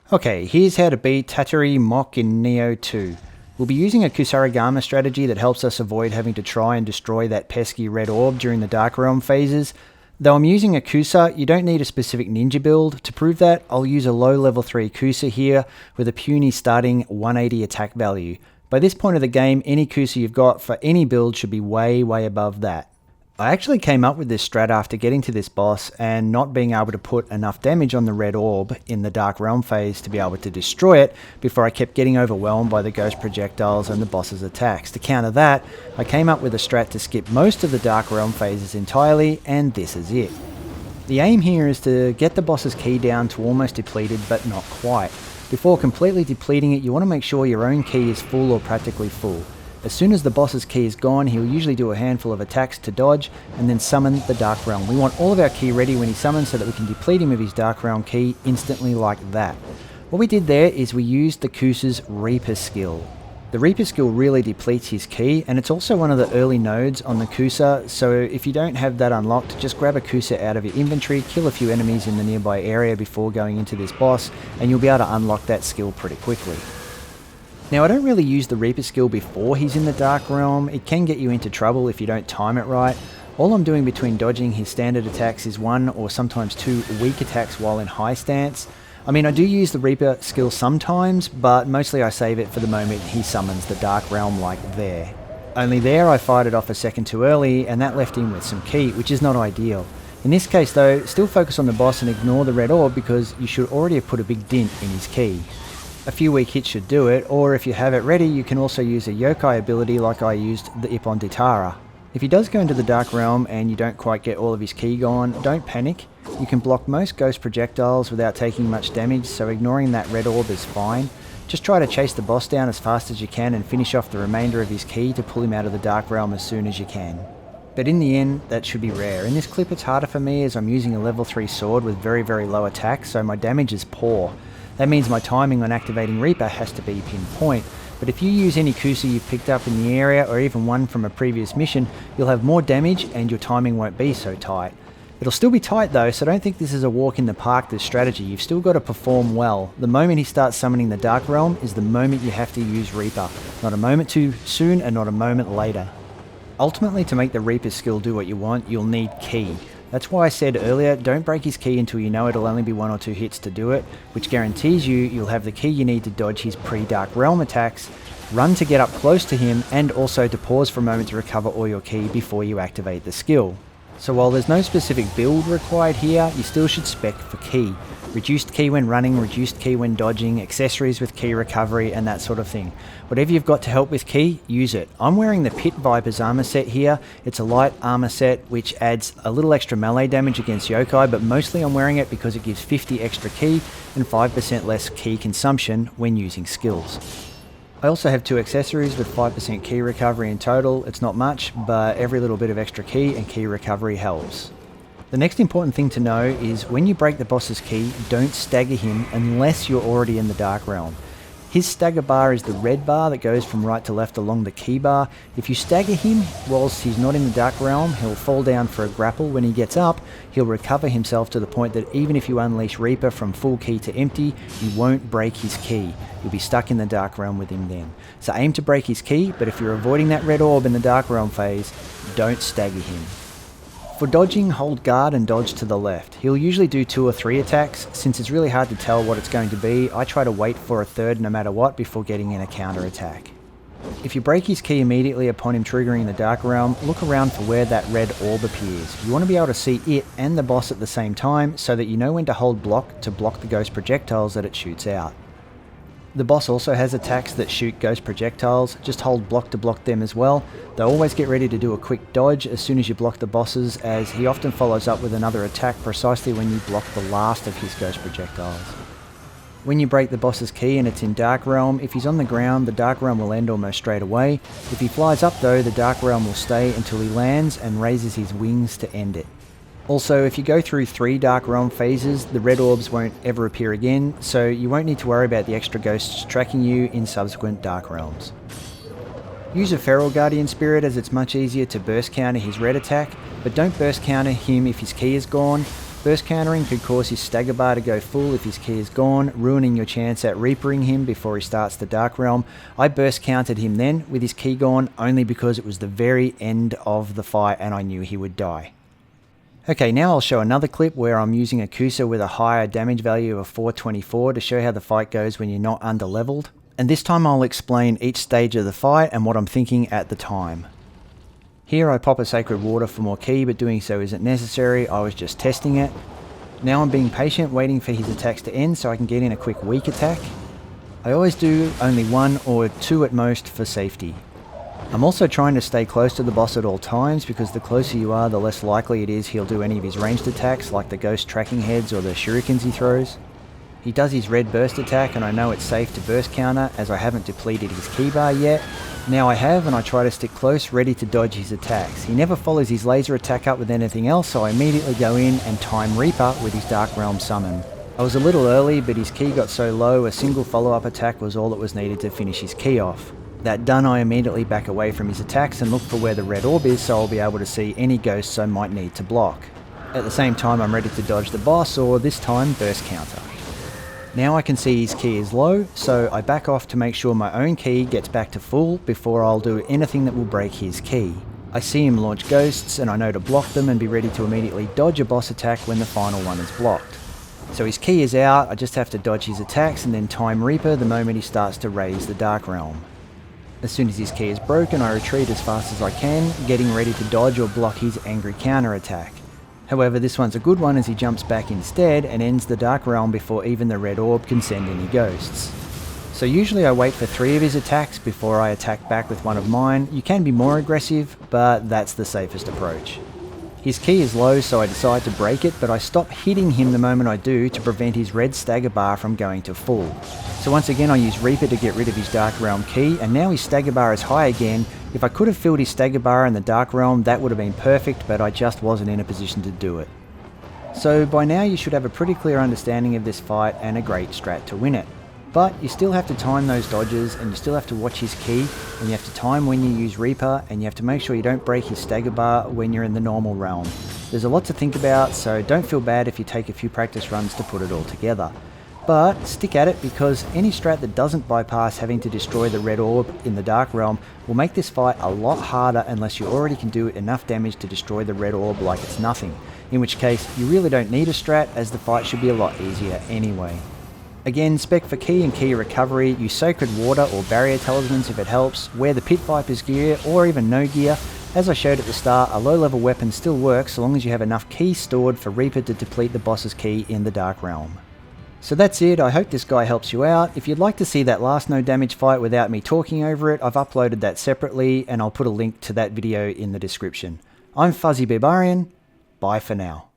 Okay, here's how to beat Tatari-mokke in Nioh 2. We'll be using a Kusarigama strategy that helps us avoid having to try and destroy that pesky red orb during the Dark Realm phases. Though I'm using a Kusa, you don't need a specific ninja build. To prove that, I'll use a low level 3 Kusa here with a puny starting 180 attack value. By this point of the game, any Kusa you've got for any build should be way above that. I actually came up with this strat after getting to this boss and not being able to put enough damage on the red orb in the Dark Realm phase to be able to destroy it before I kept getting overwhelmed by the ghost projectiles and the boss's attacks. To counter that, I came up with a strat to skip most of the Dark Realm phases entirely, and this is it. The aim here is to get the boss's ki down to almost depleted but not quite. Before completely depleting it, you want to make sure your own ki is full or practically full. As soon as the boss's ki is gone, he'll usually do a handful of attacks to dodge and then summon the Dark Realm. We want all of our ki ready when he summons so that we can deplete him of his Dark Realm ki instantly like that. What we did there is we used the Kusa's Reaper skill. The Reaper skill really depletes his ki, and it's also one of the early nodes on the Kusa, so if you don't have that unlocked, just grab a Kusa out of your inventory, kill a few enemies in the nearby area before going into this boss, and you'll be able to unlock that skill pretty quickly. Now, I don't really use the Reaper skill before he's in the Dark Realm. It can get you into trouble if you don't time it right. All I'm doing between dodging his standard attacks is 1 or sometimes 2 weak attacks while in high stance. I mean, I do use the Reaper skill sometimes, but mostly I save it for the moment he summons the Dark Realm like there. Only there I fired it off a second too early, and that left him with some ki, which is not ideal. In this case though, still focus on the boss and ignore the red orb because you should already have put a big dent in his ki. A few weak hits should do it, or if you have it ready, you can also use a yokai ability like I used the Ippon Ditara. If he does go into the Dark Realm and you don't quite get all of his ki gone, don't panic. You can block most ghost projectiles without taking much damage, so ignoring that red orb is fine. Just try to chase the boss down as fast as you can and finish off the remainder of his ki to pull him out of the Dark Realm as soon as you can. But in the end, that should be rare. In this clip it's harder for me as I'm using a level 3 sword with very low attack, so my damage is poor. That means my timing on activating Reaper has to be pinpoint, but if you use any Kusa you've picked up in the area or even one from a previous mission, you'll have more damage and your timing won't be so tight. It'll still be tight though, so don't think this is a walk in the park, this strategy. You've still got to perform well. The moment he starts summoning the Dark Realm is the moment you have to use Reaper. Not a moment too soon and not a moment later. Ultimately, to make the Reaper skill do what you want, you'll need ki. That's why I said earlier, don't break his ki until you know it'll only be 1 or 2 hits to do it, which guarantees you'll have the ki you need to dodge his pre-Dark Realm attacks, run to get up close to him, and also to pause for a moment to recover all your ki before you activate the skill. So while there's no specific build required here, you still should spec for ki. Reduced ki when running, reduced ki when dodging, accessories with ki recovery, and that sort of thing. Whatever you've got to help with ki, use it. I'm wearing the Pit Viper's armor set here. It's a light armor set which adds a little extra melee damage against yokai, but mostly I'm wearing it because it gives 50 extra ki and 5% less ki consumption when using skills. I also have 2 accessories with 5% ki recovery in total. It's not much, but every little bit of extra ki and ki recovery helps. The next important thing to know is when you break the boss's ki, don't stagger him unless you're already in the Dark Realm. His stagger bar is the red bar that goes from right to left along the ki bar. If you stagger him whilst he's not in the Dark Realm, he'll fall down for a grapple. When he gets up, he'll recover himself to the point that even if you unleash Reaper from full ki to empty, you won't break his ki. You'll be stuck in the Dark Realm with him then. So aim to break his ki, but if you're avoiding that red orb in the Dark Realm phase, don't stagger him. For dodging, hold guard and dodge to the left. He'll usually do 2 or 3 attacks. Since it's really hard to tell what it's going to be, I try to wait for a third no matter what before getting in a counter attack. If you break his ki immediately upon him triggering the Dark Realm, look around for where that red orb appears. You want to be able to see it and the boss at the same time so that you know when to hold block to block the ghost projectiles that it shoots out. The boss also has attacks that shoot ghost projectiles. Just hold block to block them as well. They'll always get ready to do a quick dodge as soon as you block the bosses, as he often follows up with another attack precisely when you block the last of his ghost projectiles. When you break the boss's ki and it's in Dark Realm, if he's on the ground, the Dark Realm will end almost straight away. If he flies up though, the Dark Realm will stay until he lands and raises his wings to end it. Also, if you go through 3 Dark Realm phases, the red orbs won't ever appear again, so you won't need to worry about the extra ghosts tracking you in subsequent Dark Realms. Use a Feral Guardian Spirit as it's much easier to burst counter his red attack, but don't burst counter him if his ki is gone. Burst countering could cause his stagger bar to go full if his key is gone, ruining your chance at reapering him before he starts the Dark Realm. I burst countered him then with his key gone only because it was the very end of the fight and I knew he would die. Okay, now I'll show another clip where I'm using a Kusa with a higher damage value of 424 to show how the fight goes when you're not under-leveled. And this time I'll explain each stage of the fight and what I'm thinking at the time. Here I pop a Sacred Water for more ki, but doing so isn't necessary, I was just testing it. Now I'm being patient, waiting for his attacks to end so I can get in a quick weak attack. I always do only 1 or 2 at most for safety. I'm also trying to stay close to the boss at all times because the closer you are, the less likely it is he'll do any of his ranged attacks like the ghost tracking heads or the shurikens he throws. He does his red burst attack and I know it's safe to burst counter as I haven't depleted his ki bar yet. Now I have, and I try to stick close, ready to dodge his attacks. He never follows his laser attack up with anything else, so I immediately go in and time Reaper with his Dark Realm summon. I was a little early, but his ki got so low a single follow-up attack was all that was needed to finish his ki off. That done, I immediately back away from his attacks and look for where the red orb is so I'll be able to see any ghosts I might need to block. At the same time I'm ready to dodge the boss, or this time burst counter. Now I can see his ki is low, so I back off to make sure my own ki gets back to full before I'll do anything that will break his ki. I see him launch ghosts and I know to block them and be ready to immediately dodge a boss attack when the final one is blocked. So his ki is out, I just have to dodge his attacks and then time Reaper the moment he starts to raise the Dark Realm. As soon as his ki is broken, I retreat as fast as I can, getting ready to dodge or block his angry counter attack. However, this one's a good one as he jumps back instead and ends the Dark Realm before even the red orb can send any ghosts. So usually I wait for 3 of his attacks before I attack back with one of mine. You can be more aggressive, but that's the safest approach. His ki is low, so I decide to break it, but I stop hitting him the moment I do to prevent his red stagger bar from going to full. So once again I use Reaper to get rid of his Dark Realm ki, and now his stagger bar is high again. If I could have filled his stagger bar in the Dark Realm, that would have been perfect, but I just wasn't in a position to do it. So by now you should have a pretty clear understanding of this fight and a great strat to win it. But you still have to time those dodges, and you still have to watch his ki, and you have to time when you use Reaper, and you have to make sure you don't break his stagger bar when you're in the normal realm. There's a lot to think about, so don't feel bad if you take a few practice runs to put it all together. But stick at it, because any strat that doesn't bypass having to destroy the red orb in the Dark Realm will make this fight a lot harder unless you already can do enough damage to destroy the red orb like it's nothing, in which case you really don't need a strat as the fight should be a lot easier anyway. Again, spec for ki and ki recovery, use Sacred Water or Barrier Talismans if it helps, wear the Pit Viper's gear or even no gear. As I showed at the start, a low level weapon still works so long as you have enough ki stored for Reaper to deplete the boss's ki in the Dark Realm. So that's it, I hope this guy helps you out. If you'd like to see that last no damage fight without me talking over it, I've uploaded that separately and I'll put a link to that video in the description. I'm Fuzzy Barbarian, bye for now.